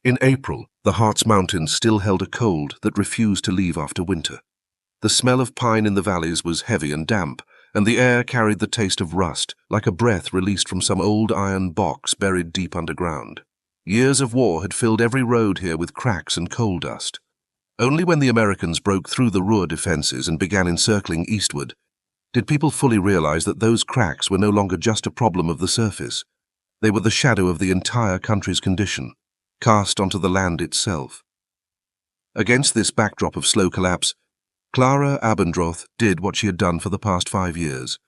In April, the Harz Mountains still held a cold that refused to leave after winter. The smell of pine in the valleys was heavy and damp, and the air carried the taste of rust, like a breath released from some old iron box buried deep underground. Years of war had filled every road here with cracks and coal dust. Only when the Americans broke through the Ruhr defenses and began encircling eastward did people fully realize that those cracks were no longer just a problem of the surface. They were the shadow of the entire country's condition, cast onto the land itself. Against this backdrop of slow collapse, Klara Abendroth did what she had done for the past 5 years.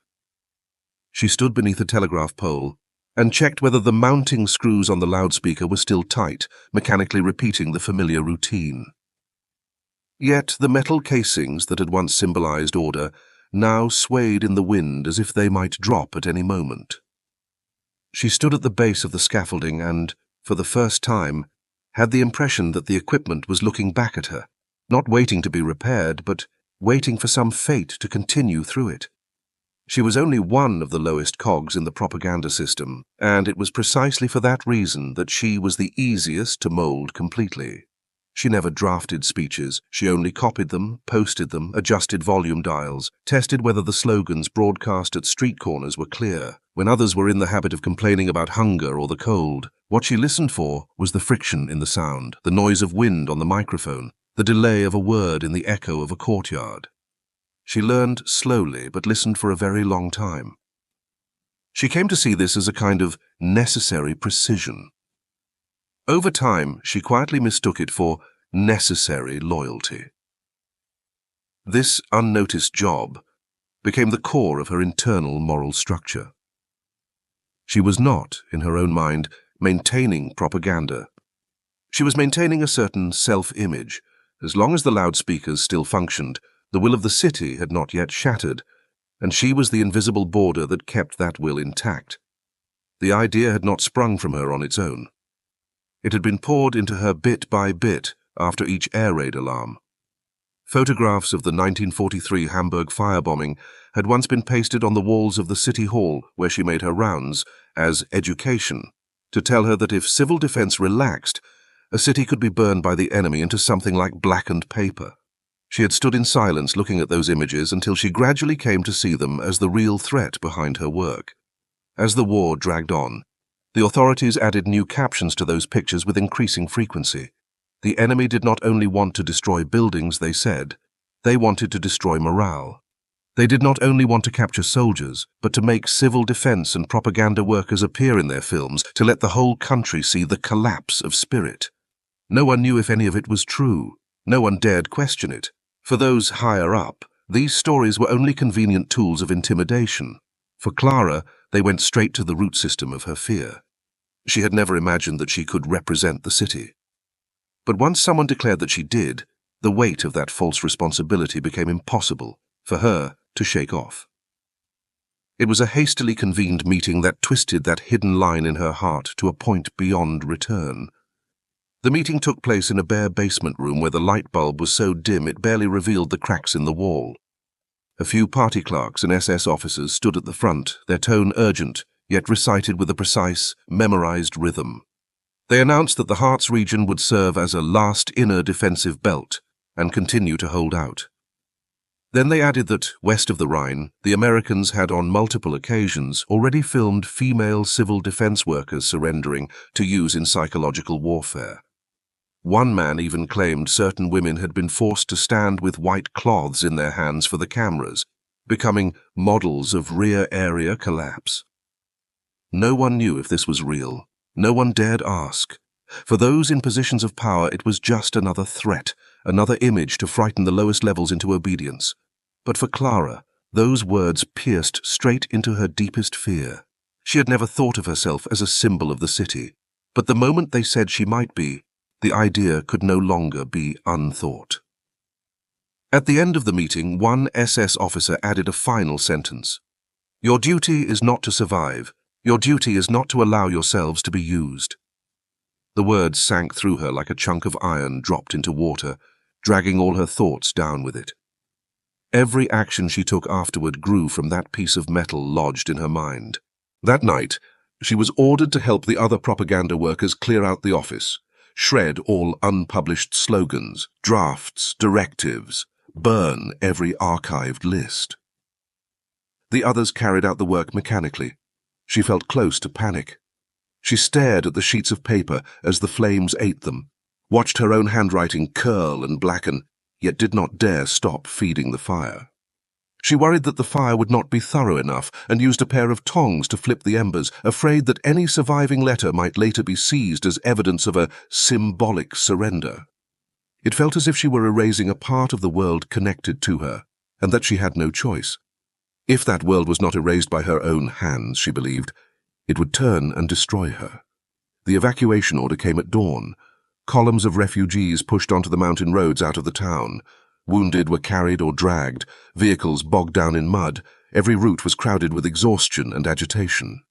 She stood beneath a telegraph pole and checked whether the mounting screws on the loudspeaker were still tight, mechanically repeating the familiar routine. Yet the metal casings that had once symbolized order now swayed in the wind as if they might drop at any moment. She stood at the base of the scaffolding and, for the first time, had the impression that the equipment was looking back at her, not waiting to be repaired, but waiting for some fate to continue through it. She was only one of the lowest cogs in the propaganda system, and it was precisely for that reason that she was the easiest to mold completely. She never drafted speeches, she only copied them, posted them, adjusted volume dials, tested whether the slogans broadcast at street corners were clear. When others were in the habit of complaining about hunger or the cold, what she listened for was the friction in the sound, the noise of wind on the microphone, the delay of a word in the echo of a courtyard. She learned slowly, but listened for a very long time. She came to see this as a kind of necessary precision. Over time, she quietly mistook it for necessary loyalty. This unnoticed job became the core of her internal moral structure. She was not, in her own mind, maintaining propaganda. She was maintaining a certain self-image. As long as the loudspeakers still functioned, the will of the city had not yet shattered, and she was the invisible border that kept that will intact. The idea had not sprung from her on its own. It had been poured into her bit by bit after each air raid alarm. Photographs of the 1943 Hamburg firebombing had once been pasted on the walls of the city hall where she made her rounds as education, to tell her that if civil defense relaxed, a city could be burned by the enemy into something like blackened paper. She had stood in silence looking at those images until she gradually came to see them as the real threat behind her work. As the war dragged on, the authorities added new captions to those pictures with increasing frequency. The enemy did not only want to destroy buildings, they said, they wanted to destroy morale. They did not only want to capture soldiers, but to make civil defense and propaganda workers appear in their films to let the whole country see the collapse of spirit. No one knew if any of it was true. No one dared question it. For those higher up, these stories were only convenient tools of intimidation. For Klara, they went straight to the root system of her fear. She had never imagined that she could represent the city. But once someone declared that she did, the weight of that false responsibility became impossible for her to shake off. It was a hastily convened meeting that twisted that hidden line in her heart to a point beyond return. The meeting took place in a bare basement room where the light bulb was so dim it barely revealed the cracks in the wall. A few party clerks and SS officers stood at the front, their tone urgent, yet recited with a precise, memorized rhythm. They announced that the Harz region would serve as a last inner defensive belt and continue to hold out. Then they added that, west of the Rhine, the Americans had on multiple occasions already filmed female civil defense workers surrendering to use in psychological warfare. One man even claimed certain women had been forced to stand with white cloths in their hands for the cameras, becoming models of rear area collapse. No one knew if this was real. No one dared ask. For those in positions of power, it was just another threat, another image to frighten the lowest levels into obedience. But for Klara, those words pierced straight into her deepest fear. She had never thought of herself as a symbol of the city, but the moment they said she might be, the idea could no longer be unthought. At the end of the meeting, one SS officer added a final sentence. "Your duty is not to survive. Your duty is not to allow yourselves to be used." The words sank through her like a chunk of iron dropped into water, dragging all her thoughts down with it. Every action she took afterward grew from that piece of metal lodged in her mind. That night, she was ordered to help the other propaganda workers clear out the office. shred all unpublished slogans, drafts, directives, burn every archived list. The others carried out the work mechanically. She felt close to panic. She stared at the sheets of paper as the flames ate them, watched her own handwriting curl and blacken, yet did not dare stop feeding the fire. She worried that the fire would not be thorough enough and used a pair of tongs to flip the embers, afraid that any surviving letter might later be seized as evidence of a symbolic surrender. It felt as if she were erasing a part of the world connected to her, and that she had no choice. If that world was not erased by her own hands, she believed, it would turn and destroy her. The evacuation order came at dawn. Columns of refugees pushed onto the mountain roads out of the town. Wounded were carried or dragged, vehicles bogged down in mud. Every route was crowded with exhaustion and agitation.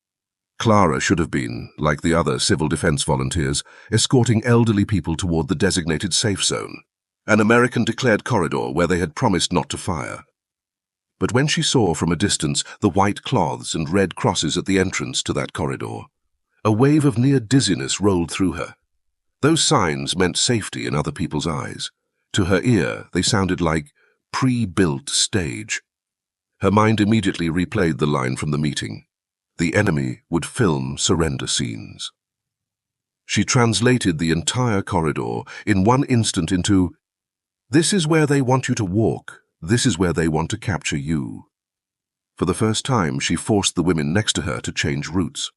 Klara should have been, like the other civil defense volunteers, escorting elderly people toward the designated safe zone, an American-declared corridor where they had promised not to fire. But when she saw from a distance the white cloths and red crosses at the entrance to that corridor, a wave of near dizziness rolled through her. Those signs meant safety in other people's eyes. To her ear, they sounded like pre-built stage. Her mind immediately replayed the line from the meeting. The enemy would film surrender scenes. She translated the entire corridor in one instant into, "This is where they want you to walk. This is where they want to capture you." For the first time, she forced the women next to her to change routes.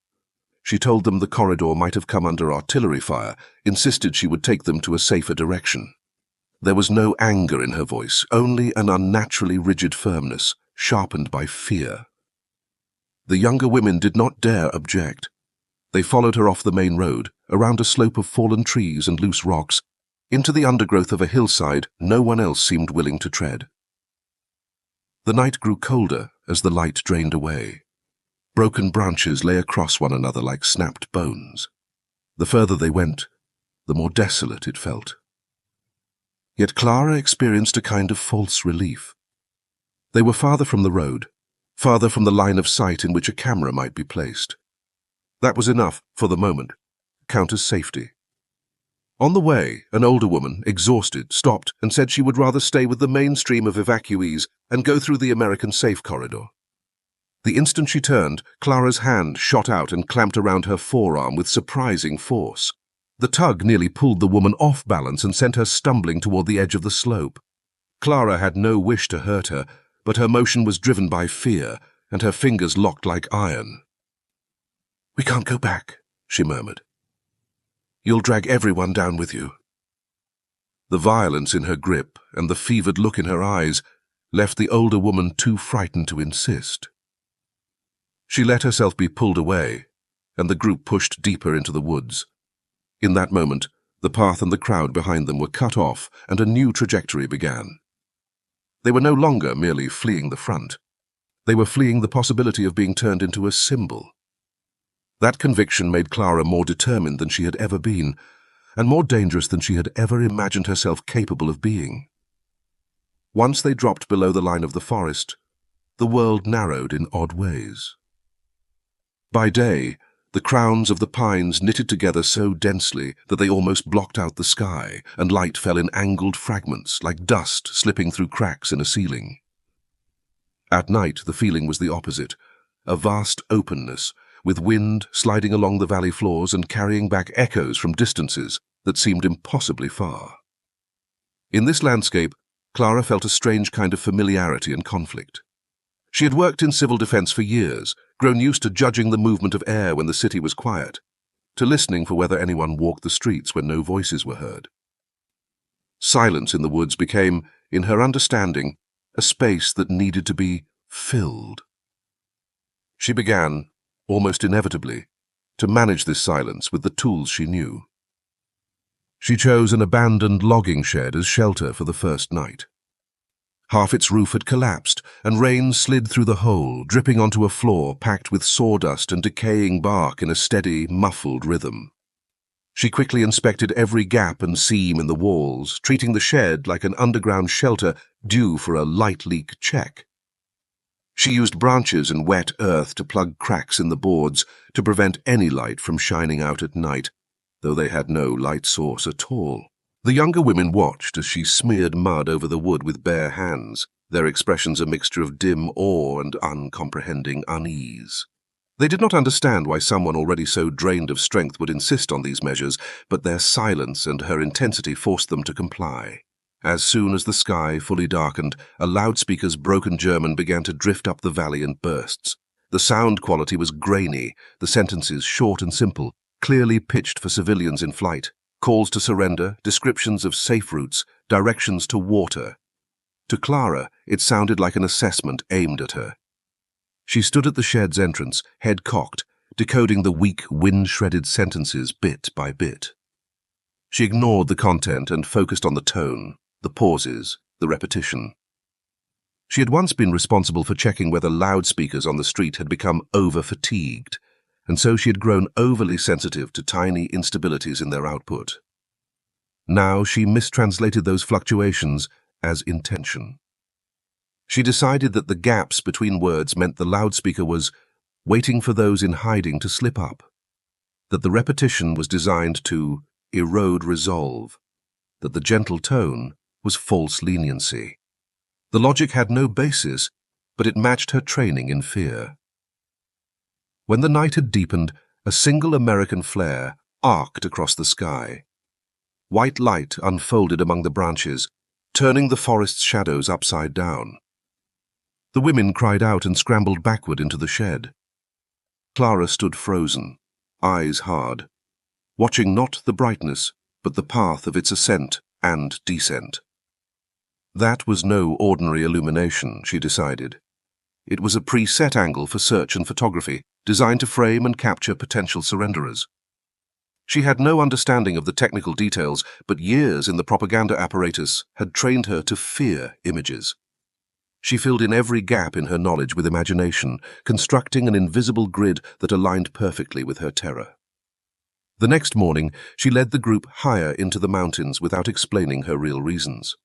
She told them the corridor might have come under artillery fire, insisted she would take them to a safer direction. There was no anger in her voice, only an unnaturally rigid firmness, sharpened by fear. The younger women did not dare object. They followed her off the main road, around a slope of fallen trees and loose rocks, into the undergrowth of a hillside no one else seemed willing to tread. The night grew colder as the light drained away. Broken branches lay across one another like snapped bones. The further they went, the more desolate it felt. Yet Klara experienced a kind of false relief. They were farther from the road, farther from the line of sight in which a camera might be placed. That was enough, for the moment, count as safety. On the way, an older woman, exhausted, stopped and said she would rather stay with the mainstream of evacuees and go through the American safe corridor. The instant she turned, Klara's hand shot out and clamped around her forearm with surprising force. The tug nearly pulled the woman off balance and sent her stumbling toward the edge of the slope. Klara had no wish to hurt her, but her motion was driven by fear, and her fingers locked like iron. "We can't go back," she murmured. "You'll drag everyone down with you." The violence in her grip and the fevered look in her eyes left the older woman too frightened to insist. She let herself be pulled away, and the group pushed deeper into the woods. In that moment, the path and the crowd behind them were cut off, and a new trajectory began. They were no longer merely fleeing the front. They were fleeing the possibility of being turned into a symbol. That conviction made Klara more determined than she had ever been, and more dangerous than she had ever imagined herself capable of being. Once they dropped below the line of the forest, the world narrowed in odd ways. By day, the crowns of the pines knitted together so densely that they almost blocked out the sky, and light fell in angled fragments, like dust slipping through cracks in a ceiling. At night, the feeling was the opposite, a vast openness, with wind sliding along the valley floors and carrying back echoes from distances that seemed impossibly far. In this landscape, Klara felt a strange kind of familiarity and conflict. She had worked in civil defense for years, grown used to judging the movement of air when the city was quiet, to listening for whether anyone walked the streets when no voices were heard. Silence in the woods became, in her understanding, a space that needed to be filled. She began, almost inevitably, to manage this silence with the tools she knew. She chose an abandoned logging shed as shelter for the first night. Half its roof had collapsed, and rain slid through the hole, dripping onto a floor packed with sawdust and decaying bark in a steady, muffled rhythm. She quickly inspected every gap and seam in the walls, treating the shed like an underground shelter due for a light leak check. She used branches and wet earth to plug cracks in the boards to prevent any light from shining out at night, though they had no light source at all. The younger women watched as she smeared mud over the wood with bare hands, their expressions a mixture of dim awe and uncomprehending unease. They did not understand why someone already so drained of strength would insist on these measures, but their silence and her intensity forced them to comply. As soon as the sky fully darkened, a loudspeaker's broken German began to drift up the valley in bursts. The sound quality was grainy, the sentences short and simple, clearly pitched for civilians in flight. Calls to surrender, descriptions of safe routes, directions to water. To Klara, it sounded like an assessment aimed at her. She stood at the shed's entrance, head cocked, decoding the weak, wind-shredded sentences bit by bit. She ignored the content and focused on the tone, the pauses, the repetition. She had once been responsible for checking whether loudspeakers on the street had become over-fatigued, and so she had grown overly sensitive to tiny instabilities in their output. Now she mistranslated those fluctuations as intention. She decided that the gaps between words meant the loudspeaker was waiting for those in hiding to slip up, that the repetition was designed to erode resolve, that the gentle tone was false leniency. The logic had no basis, but it matched her training in fear. When the night had deepened, a single American flare arced across the sky. White light unfolded among the branches, turning the forest's shadows upside down. The women cried out and scrambled backward into the shed. Klara stood frozen, eyes hard, watching not the brightness, but the path of its ascent and descent. That was no ordinary illumination, she decided. It was a preset angle for search and photography, designed to frame and capture potential surrenderers. She had no understanding of the technical details, but years in the propaganda apparatus had trained her to fear images. She filled in every gap in her knowledge with imagination, constructing an invisible grid that aligned perfectly with her terror. The next morning, she led the group higher into the mountains without explaining her real reasons.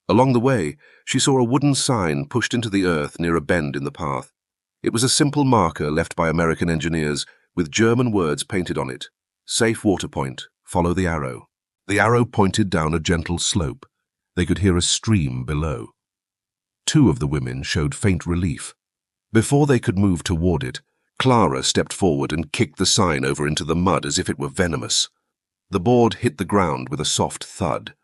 Along the way, she saw a wooden sign pushed into the earth near a bend in the path. It was a simple marker left by American engineers, with German words painted on it. Safe water point, follow the arrow. The arrow pointed down a gentle slope. They could hear a stream below. Two of the women showed faint relief. Before they could move toward it, Klara stepped forward and kicked the sign over into the mud as if it were venomous. The board hit the ground with a soft thud.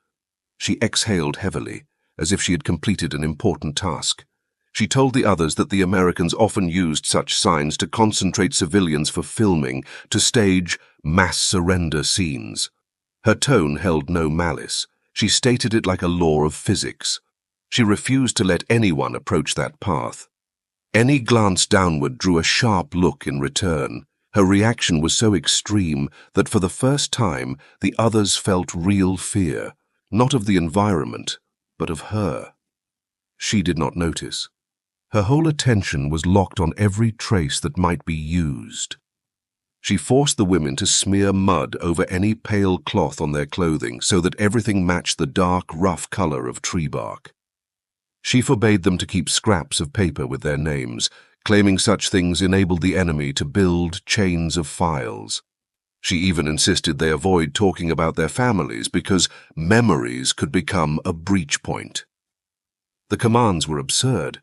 She exhaled heavily, as if she had completed an important task. She told the others that the Americans often used such signs to concentrate civilians for filming, to stage mass surrender scenes. Her tone held no malice. She stated it like a law of physics. She refused to let anyone approach that path. Any glance downward drew a sharp look in return. Her reaction was so extreme that for the first time the others felt real fear, not of the environment, but of her. She did not notice. Her whole attention was locked on every trace that might be used. She forced the women to smear mud over any pale cloth on their clothing so that everything matched the dark, rough color of tree bark. She forbade them to keep scraps of paper with their names, claiming such things enabled the enemy to build chains of files. She even insisted they avoid talking about their families because memories could become a breach point. The commands were absurd,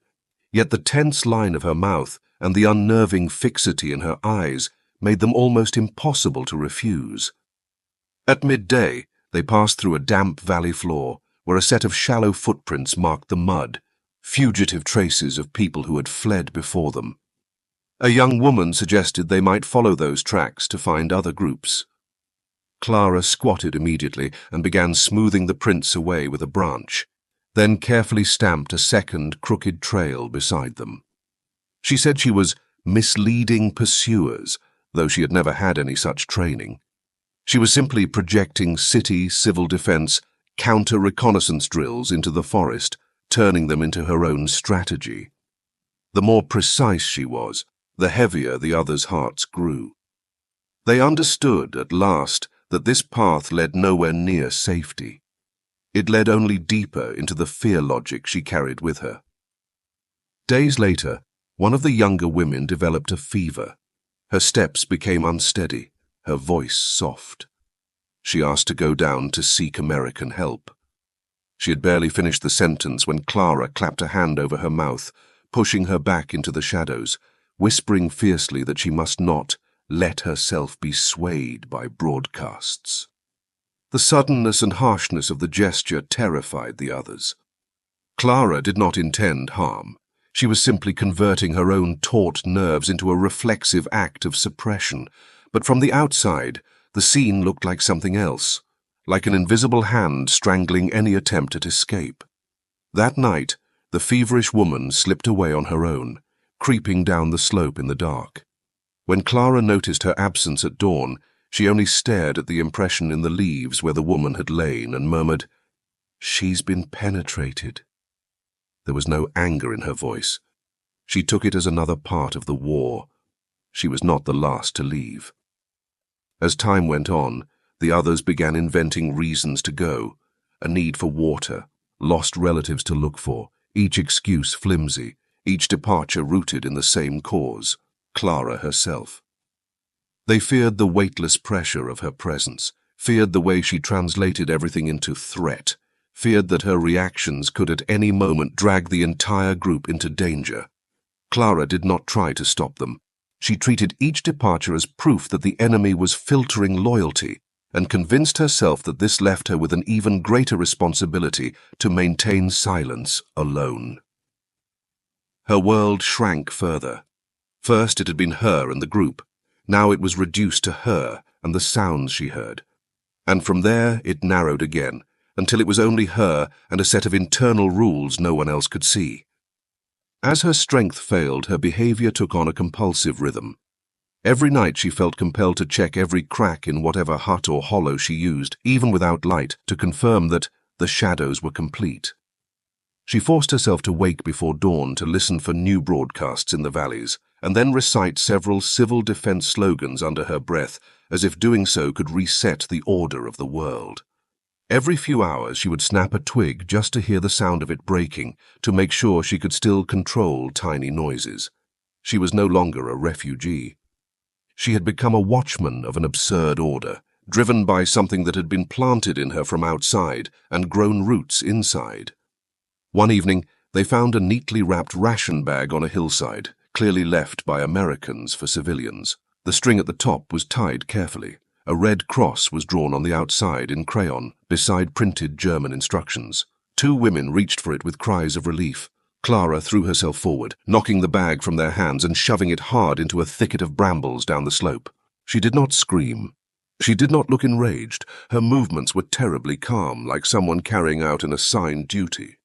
yet the tense line of her mouth and the unnerving fixity in her eyes made them almost impossible to refuse. At midday, they passed through a damp valley floor where a set of shallow footprints marked the mud, fugitive traces of people who had fled before them. A young woman suggested they might follow those tracks to find other groups. Klara squatted immediately and began smoothing the prints away with a branch, then carefully stamped a second crooked trail beside them. She said she was misleading pursuers, though she had never had any such training. She was simply projecting city civil defense counter-reconnaissance drills into the forest, turning them into her own strategy. The more precise she was, the heavier the others' hearts grew. They understood at last that this path led nowhere near safety. It led only deeper into the fear logic she carried with her. Days later, one of the younger women developed a fever. Her steps became unsteady, her voice soft. She asked to go down to seek American help. She had barely finished the sentence when Klara clapped a hand over her mouth, pushing her back into the shadows, whispering fiercely that she must not let herself be swayed by broadcasts. The suddenness and harshness of the gesture terrified the others. Klara did not intend harm. She was simply converting her own taut nerves into a reflexive act of suppression. But from the outside, the scene looked like something else, like an invisible hand strangling any attempt at escape. That night, the feverish woman slipped away on her own, creeping down the slope in the dark. When Klara noticed her absence at dawn, she only stared at the impression in the leaves where the woman had lain and murmured, "She's been penetrated." There was no anger in her voice. She took it as another part of the war. She was not the last to leave. As time went on, the others began inventing reasons to go, a need for water, lost relatives to look for, each excuse flimsy, each departure rooted in the same cause, Klara herself. They feared the weightless pressure of her presence, feared the way she translated everything into threat, feared that her reactions could at any moment drag the entire group into danger. Klara did not try to stop them. She treated each departure as proof that the enemy was filtering loyalty, and convinced herself that this left her with an even greater responsibility to maintain silence alone. Her world shrank further. First it had been her and the group. Now it was reduced to her and the sounds she heard. And from there it narrowed again, until it was only her and a set of internal rules no one else could see. As her strength failed, her behavior took on a compulsive rhythm. Every night she felt compelled to check every crack in whatever hut or hollow she used, even without light, to confirm that the shadows were complete. She forced herself to wake before dawn to listen for new broadcasts in the valleys, and then recite several civil defense slogans under her breath, as if doing so could reset the order of the world. Every few hours she would snap a twig just to hear the sound of it breaking, to make sure she could still control tiny noises. She was no longer a refugee. She had become a watchman of an absurd order, driven by something that had been planted in her from outside and grown roots inside. One evening, they found a neatly wrapped ration bag on a hillside, clearly left by Americans for civilians. The string at the top was tied carefully. A red cross was drawn on the outside in crayon, beside printed German instructions. Two women reached for it with cries of relief. Klara threw herself forward, knocking the bag from their hands and shoving it hard into a thicket of brambles down the slope. She did not scream. She did not look enraged. Her movements were terribly calm, like someone carrying out an assigned duty.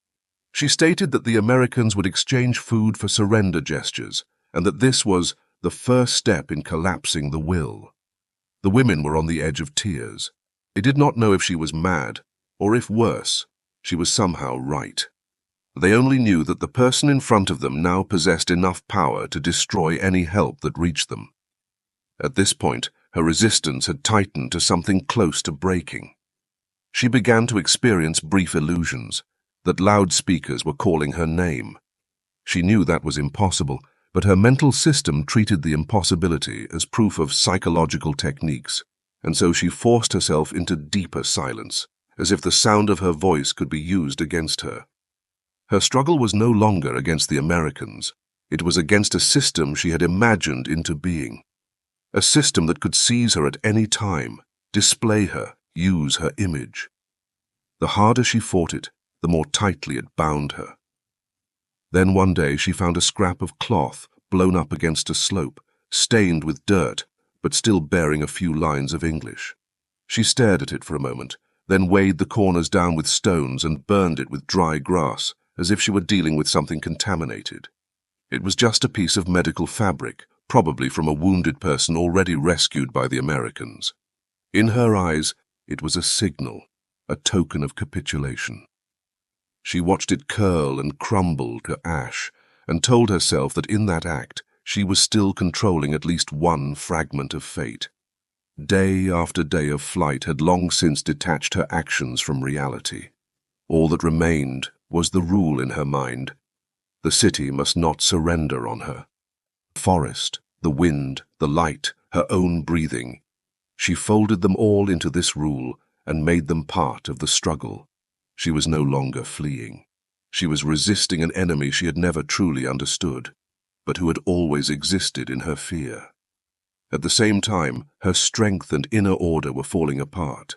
She stated that the Americans would exchange food for surrender gestures, and that this was the first step in collapsing the will. The women were on the edge of tears. They did not know if she was mad, or if worse, she was somehow right. They only knew that the person in front of them now possessed enough power to destroy any help that reached them. At this point, her resistance had tightened to something close to breaking. She began to experience brief illusions, that loudspeakers were calling her name. She knew that was impossible, but her mental system treated the impossibility as proof of psychological techniques, and so she forced herself into deeper silence, as if the sound of her voice could be used against her. Her struggle was no longer against the Americans. It was against a system she had imagined into being. A system that could seize her at any time, display her, use her image. The harder she fought it, the more tightly it bound her. Then one day she found a scrap of cloth blown up against a slope, stained with dirt, but still bearing a few lines of English. She stared at it for a moment, then weighed the corners down with stones and burned it with dry grass, as if she were dealing with something contaminated. It was just a piece of medical fabric, probably from a wounded person already rescued by the Americans. In her eyes, it was a signal, a token of capitulation. She watched it curl and crumble to ash, and told herself that in that act she was still controlling at least one fragment of fate. Day after day of flight had long since detached her actions from reality. All that remained was the rule in her mind. The city must not surrender on her. The forest, the wind, the light, her own breathing. She folded them all into this rule and made them part of the struggle. She was no longer fleeing. She was resisting an enemy she had never truly understood, but who had always existed in her fear. At the same time, her strength and inner order were falling apart.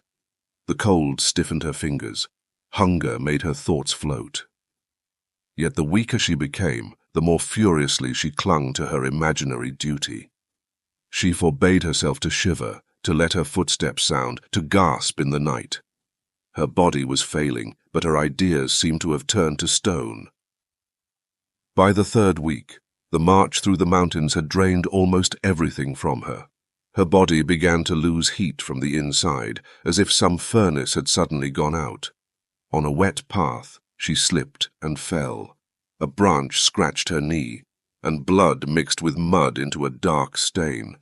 The cold stiffened her fingers. Hunger made her thoughts float. Yet the weaker she became, the more furiously she clung to her imaginary duty. She forbade herself to shiver, to let her footsteps sound, to gasp in the night. Her body was failing, but her ideas seemed to have turned to stone. By the third week, the march through the mountains had drained almost everything from her. Her body began to lose heat from the inside, as if some furnace had suddenly gone out. On a wet path, she slipped and fell. A branch scratched her knee, and blood mixed with mud into a dark stain.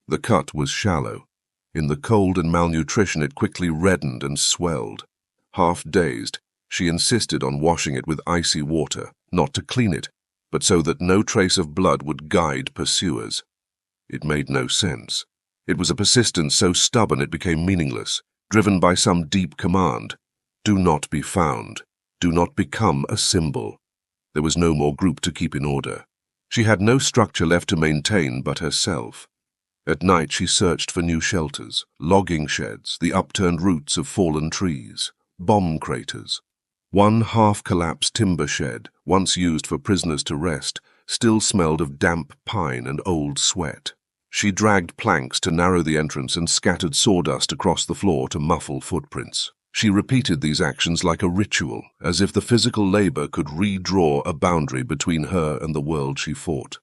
The cut was shallow. In the cold and malnutrition it quickly reddened and swelled. Half-dazed, she insisted on washing it with icy water, not to clean it, but so that no trace of blood would guide pursuers. It made no sense. It was a persistence so stubborn it became meaningless, driven by some deep command. Do not be found. Do not become a symbol. There was no more group to keep in order. She had no structure left to maintain but herself. At night she searched for new shelters, logging sheds, the upturned roots of fallen trees, bomb craters. One half-collapsed timber shed, once used for prisoners to rest, still smelled of damp pine and old sweat. She dragged planks to narrow the entrance and scattered sawdust across the floor to muffle footprints. She repeated these actions like a ritual, as if the physical labor could redraw a boundary between her and the world she fought.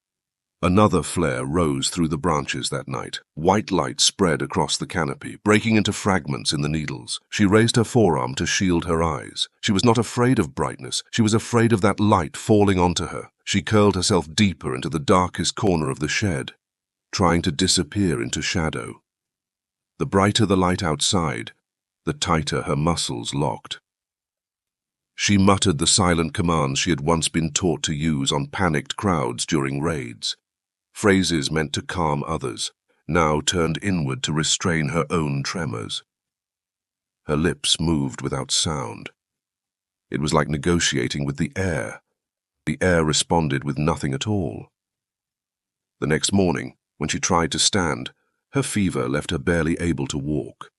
Another flare rose through the branches that night. White light spread across the canopy, breaking into fragments in the needles. She raised her forearm to shield her eyes. She was not afraid of brightness. She was afraid of that light falling onto her. She curled herself deeper into the darkest corner of the shed, trying to disappear into shadow. The brighter the light outside, the tighter her muscles locked. She muttered the silent commands she had once been taught to use on panicked crowds during raids. Phrases meant to calm others, now turned inward to restrain her own tremors. Her lips moved without sound. It was like negotiating with the air. The air responded with nothing at all. The next morning, when she tried to stand, her fever left her barely able to walk.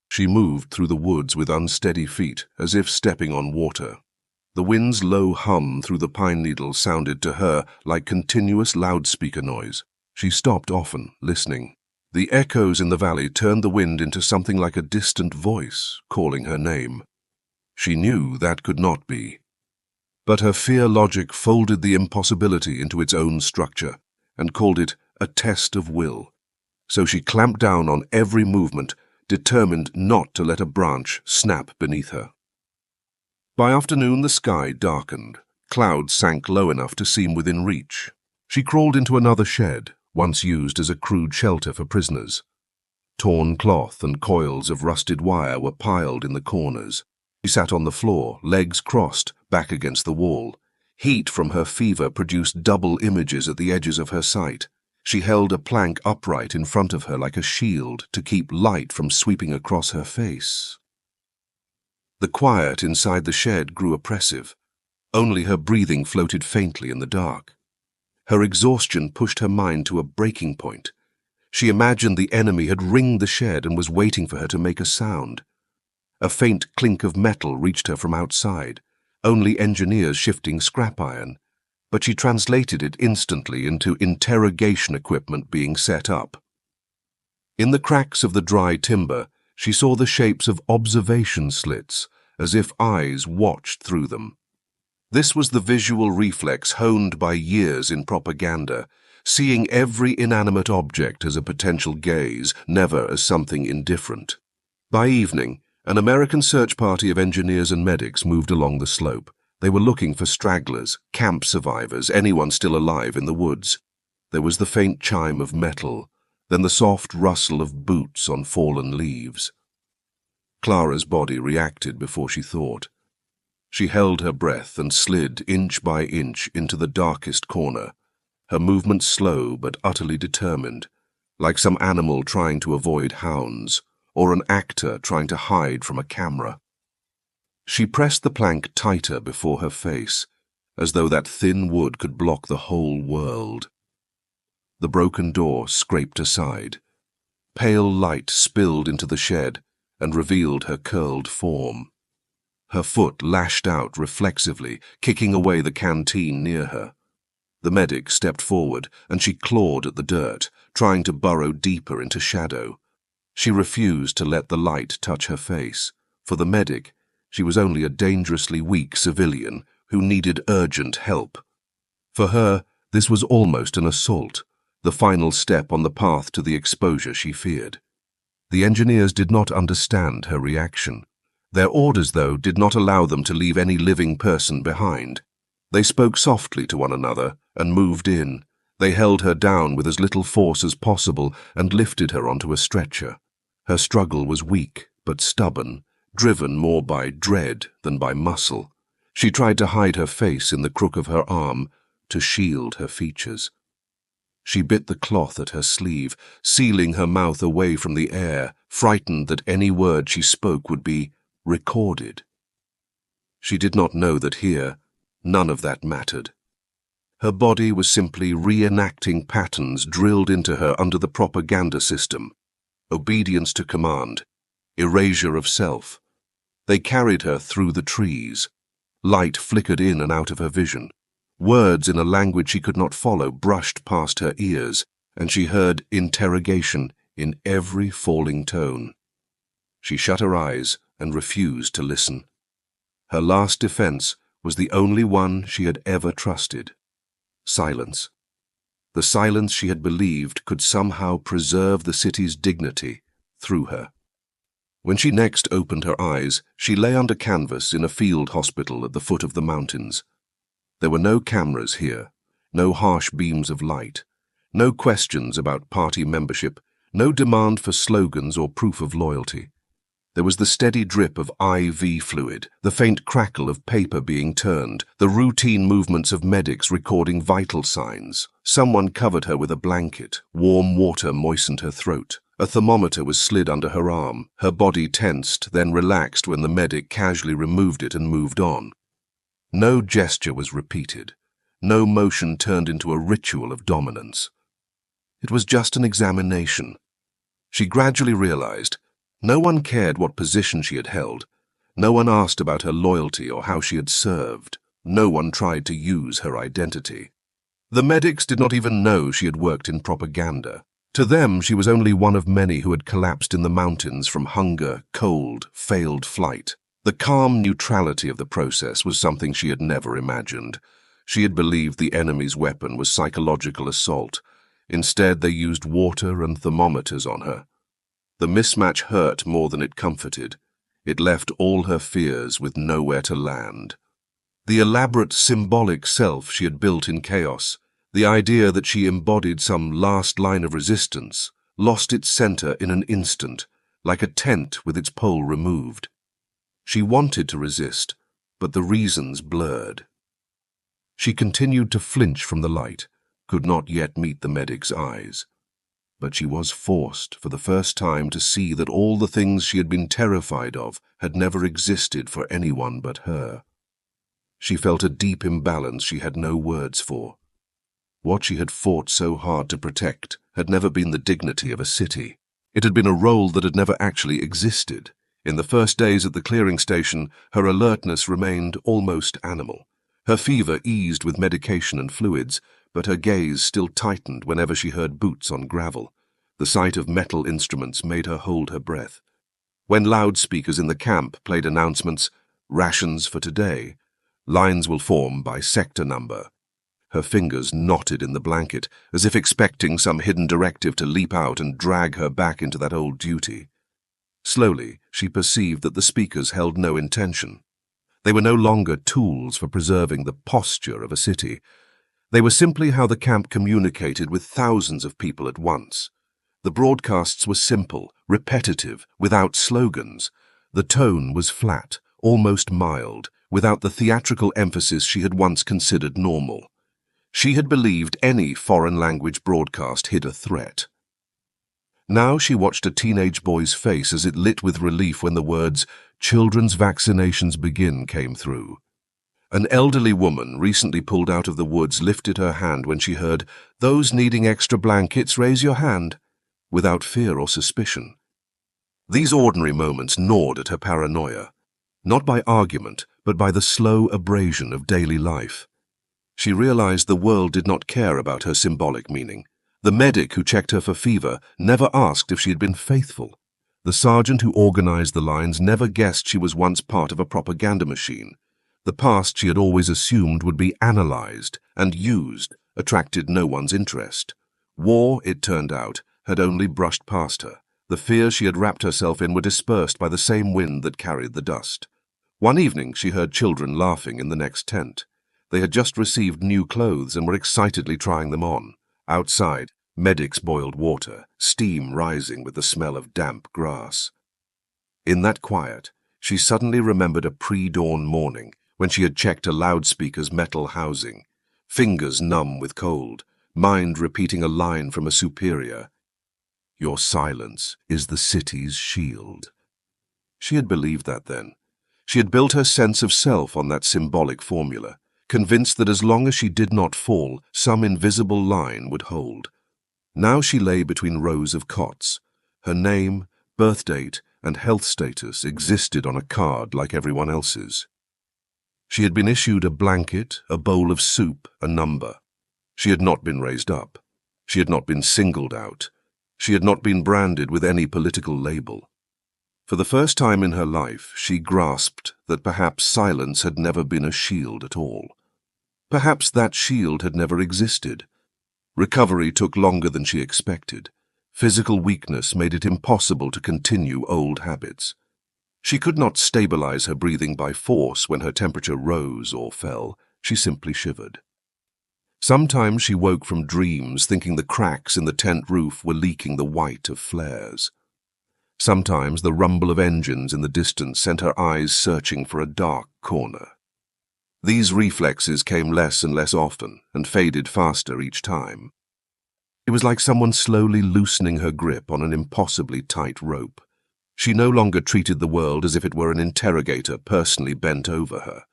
She moved through the woods with unsteady feet, as if stepping on water. The wind's low hum through the pine needles sounded to her like continuous loudspeaker noise. She stopped often, listening. The echoes in the valley turned the wind into something like a distant voice, calling her name. She knew that could not be. But her fear logic folded the impossibility into its own structure and called it a test of will. So she clamped down on every movement, determined not to let a branch snap beneath her. By afternoon the sky darkened. Clouds sank low enough to seem within reach. She crawled into another shed, once used as a crude shelter for prisoners. Torn cloth and coils of rusted wire were piled in the corners. She sat on the floor, legs crossed, back against the wall. Heat from her fever produced double images at the edges of her sight. She held a plank upright in front of her like a shield to keep light from sweeping across her face. The quiet inside the shed grew oppressive. Only her breathing floated faintly in the dark. Her exhaustion pushed her mind to a breaking point. She imagined the enemy had ringed the shed and was waiting for her to make a sound. A faint clink of metal reached her from outside, only engineers shifting scrap iron, but she translated it instantly into interrogation equipment being set up. In the cracks of the dry timber, she saw the shapes of observation slits, as if eyes watched through them. This was the visual reflex honed by years in propaganda, seeing every inanimate object as a potential gaze, never as something indifferent. By evening, an American search party of engineers and medics moved along the slope. They were looking for stragglers, camp survivors, anyone still alive in the woods. There was the faint chime of metal, then the soft rustle of boots on fallen leaves. Klara's body reacted before she thought. She held her breath and slid inch by inch into the darkest corner, her movements slow but utterly determined, like some animal trying to avoid hounds, or an actor trying to hide from a camera. She pressed the plank tighter before her face, as though that thin wood could block the whole world. The broken door scraped aside. Pale light spilled into the shed and revealed her curled form. Her foot lashed out reflexively, kicking away the canteen near her. The medic stepped forward, and she clawed at the dirt, trying to burrow deeper into shadow. She refused to let the light touch her face. For the medic, she was only a dangerously weak civilian who needed urgent help. For her, this was almost an assault, the final step on the path to the exposure she feared. The engineers did not understand her reaction. Their orders, though, did not allow them to leave any living person behind. They spoke softly to one another and moved in. They held her down with as little force as possible and lifted her onto a stretcher. Her struggle was weak but stubborn, driven more by dread than by muscle. She tried to hide her face in the crook of her arm to shield her features. She bit the cloth at her sleeve, sealing her mouth away from the air, frightened that any word she spoke would be recorded. She did not know that here, none of that mattered. Her body was simply reenacting patterns drilled into her under the propaganda system. Obedience to command, erasure of self. They carried her through the trees. Light flickered in and out of her vision. Words in a language she could not follow brushed past her ears, and she heard interrogation in every falling tone. She shut her eyes and refused to listen. Her last defense was the only one she had ever trusted. Silence. The silence she had believed could somehow preserve the city's dignity through her. When she next opened her eyes, she lay under canvas in a field hospital at the foot of the mountains. There were no cameras here, no harsh beams of light, no questions about party membership, no demand for slogans or proof of loyalty. There was the steady drip of IV fluid, the faint crackle of paper being turned, the routine movements of medics recording vital signs. Someone covered her with a blanket. Warm water moistened her throat. A thermometer was slid under her arm. Her body tensed, then relaxed when the medic casually removed it and moved on. No gesture was repeated. No motion turned into a ritual of dominance. It was just an examination. She gradually realized no one cared what position she had held. No one asked about her loyalty or how she had served. No one tried to use her identity. The medics did not even know she had worked in propaganda. To them, she was only one of many who had collapsed in the mountains from hunger, cold, failed flight. The calm neutrality of the process was something she had never imagined. She had believed the enemy's weapon was psychological assault. Instead, they used water and thermometers on her. The mismatch hurt more than it comforted. It left all her fears with nowhere to land. The elaborate symbolic self she had built in chaos, the idea that she embodied some last line of resistance, lost its center in an instant, like a tent with its pole removed. She wanted to resist, but the reasons blurred. She continued to flinch from the light, could not yet meet the medic's eyes. But she was forced for the first time to see that all the things she had been terrified of had never existed for anyone but her. She felt a deep imbalance she had no words for. What she had fought so hard to protect had never been the dignity of a city. It had been a role that had never actually existed. In the first days at the clearing station, her alertness remained almost animal. Her fever eased with medication and fluids, but her gaze still tightened whenever she heard boots on gravel. The sight of metal instruments made her hold her breath. When loudspeakers in the camp played announcements, "Rations for today," "Lines will form by sector number," her fingers knotted in the blanket, as if expecting some hidden directive to leap out and drag her back into that old duty. Slowly, she perceived that the speakers held no intention. They were no longer tools for preserving the posture of a city. They were simply how the camp communicated with thousands of people at once. The broadcasts were simple, repetitive, without slogans. The tone was flat, almost mild, without the theatrical emphasis she had once considered normal. She had believed any foreign language broadcast hid a threat. Now she watched a teenage boy's face as it lit with relief when the words, "Children's vaccinations begin," came through. An elderly woman, recently pulled out of the woods, lifted her hand when she heard, "Those needing extra blankets, raise your hand," without fear or suspicion. These ordinary moments gnawed at her paranoia, not by argument, but by the slow abrasion of daily life. She realized the world did not care about her symbolic meaning. The medic who checked her for fever never asked if she had been faithful. The sergeant who organized the lines never guessed she was once part of a propaganda machine. The past she had always assumed would be analyzed and used attracted no one's interest. War, it turned out, had only brushed past her. The fears she had wrapped herself in were dispersed by the same wind that carried the dust. One evening she heard children laughing in the next tent. They had just received new clothes and were excitedly trying them on. Outside, medics boiled water, steam rising with the smell of damp grass. In that quiet, she suddenly remembered a pre-dawn morning when she had checked a loudspeaker's metal housing, fingers numb with cold, mind repeating a line from a superior. "Your silence is the city's shield." She had believed that then. She had built her sense of self on that symbolic formula, convinced that as long as she did not fall, some invisible line would hold. Now she lay between rows of cots. Her name, birth date, and health status existed on a card like everyone else's. She had been issued a blanket, a bowl of soup, a number. She had not been raised up. She had not been singled out. She had not been branded with any political label. For the first time in her life, she grasped that perhaps silence had never been a shield at all. Perhaps that shield had never existed. Recovery took longer than she expected. Physical weakness made it impossible to continue old habits. She could not stabilize her breathing by force when her temperature rose or fell. She simply shivered. Sometimes she woke from dreams thinking the cracks in the tent roof were leaking the white of flares. Sometimes the rumble of engines in the distance sent her eyes searching for a dark corner. These reflexes came less and less often and faded faster each time. It was like someone slowly loosening her grip on an impossibly tight rope. She no longer treated the world as if it were an interrogator personally bent over her.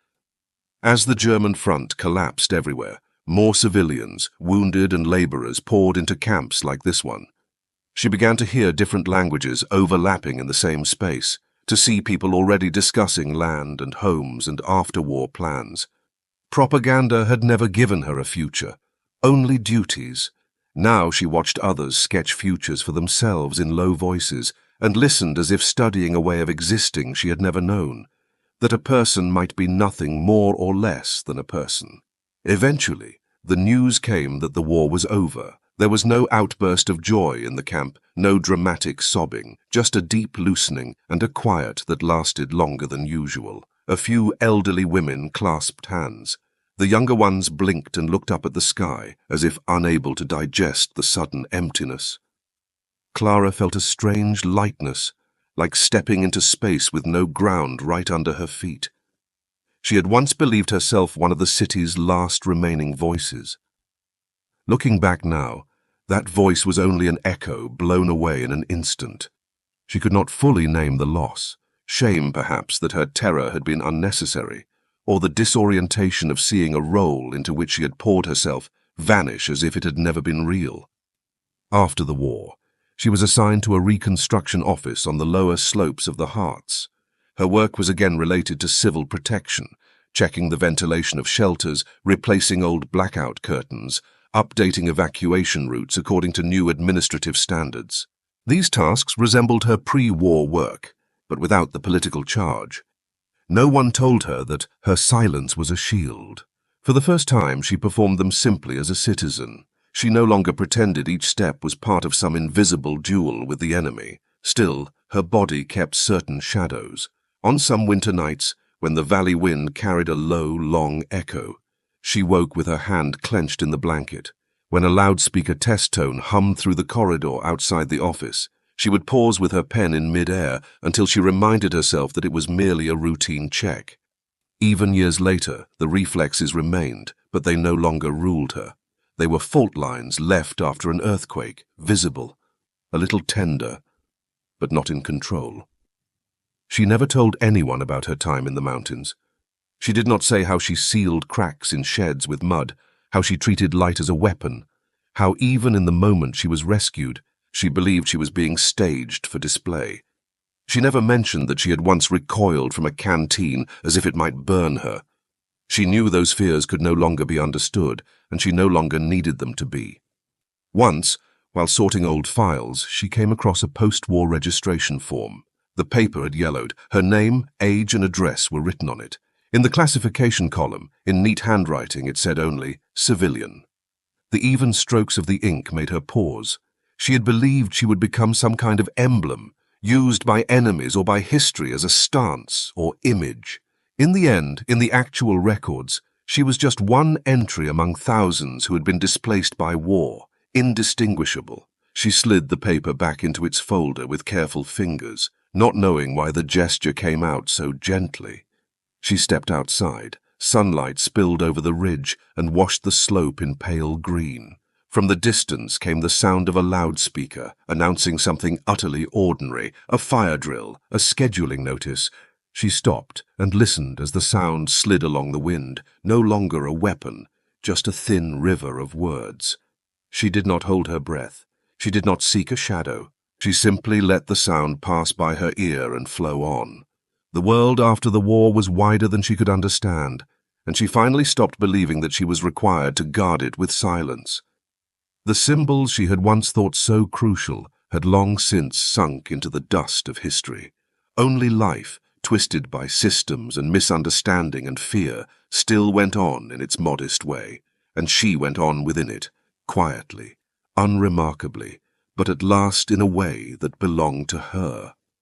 As the German front collapsed everywhere, more civilians, wounded and laborers poured into camps like this one. She began to hear different languages overlapping in the same space, to see people already discussing land and homes and after-war plans. Propaganda had never given her a future, only duties. Now she watched others sketch futures for themselves in low voices and listened as if studying a way of existing she had never known, that a person might be nothing more or less than a person. Eventually, the news came that the war was over. There was no outburst of joy in the camp, no dramatic sobbing, just a deep loosening and a quiet that lasted longer than usual. A few elderly women clasped hands. The younger ones blinked and looked up at the sky, as if unable to digest the sudden emptiness. Klara felt a strange lightness, like stepping into space with no ground right under her feet. She had once believed herself one of the city's last remaining voices. Looking back now, that voice was only an echo blown away in an instant. She could not fully name the loss, shame perhaps that her terror had been unnecessary, or the disorientation of seeing a role into which she had poured herself vanish as if it had never been real. After the war, she was assigned to a reconstruction office on the lower slopes of the Harz. Her work was again related to civil protection, checking the ventilation of shelters, replacing old blackout curtains, updating evacuation routes according to new administrative standards. These tasks resembled her pre-war work, but without the political charge. No one told her that her silence was a shield. For the first time, she performed them simply as a citizen. She no longer pretended each step was part of some invisible duel with the enemy. Still, her body kept certain shadows. On some winter nights, when the valley wind carried a low, long echo, she woke with her hand clenched in the blanket. When a loudspeaker test tone hummed through the corridor outside the office, she would pause with her pen in mid-air until she reminded herself that it was merely a routine check. Even years later, the reflexes remained, but they no longer ruled her. They were fault lines left after an earthquake, visible. a little tender, but not in control. She never told anyone about her time in the mountains. She did not say how she sealed cracks in sheds with mud, how she treated light as a weapon, how even in the moment she was rescued, she believed she was being staged for display. She never mentioned that she had once recoiled from a canteen as if it might burn her. She knew those fears could no longer be understood, and she no longer needed them to be. Once, while sorting old files, she came across a post-war registration form. The paper had yellowed. Her name, age, and address were written on it. In the classification column, in neat handwriting, it said only, civilian. The even strokes of the ink made her pause. She had believed she would become some kind of emblem, used by enemies or by history as a stance or image. In the end, in the actual records, she was just one entry among thousands who had been displaced by war, indistinguishable. She slid the paper back into its folder with careful fingers, not knowing why the gesture came out so gently. She stepped outside. Sunlight spilled over the ridge and washed the slope in pale green. From the distance came the sound of a loudspeaker, announcing something utterly ordinary, a fire drill, a scheduling notice. She stopped and listened as the sound slid along the wind, no longer a weapon, just a thin river of words. She did not hold her breath. She did not seek a shadow. She simply let the sound pass by her ear and flow on. The world after the war was wider than she could understand, and she finally stopped believing that she was required to guard it with silence. The symbols she had once thought so crucial had long since sunk into the dust of history. Only life, twisted by systems and misunderstanding and fear, still went on in its modest way, and she went on within it, quietly, unremarkably, but at last in a way that belonged to her.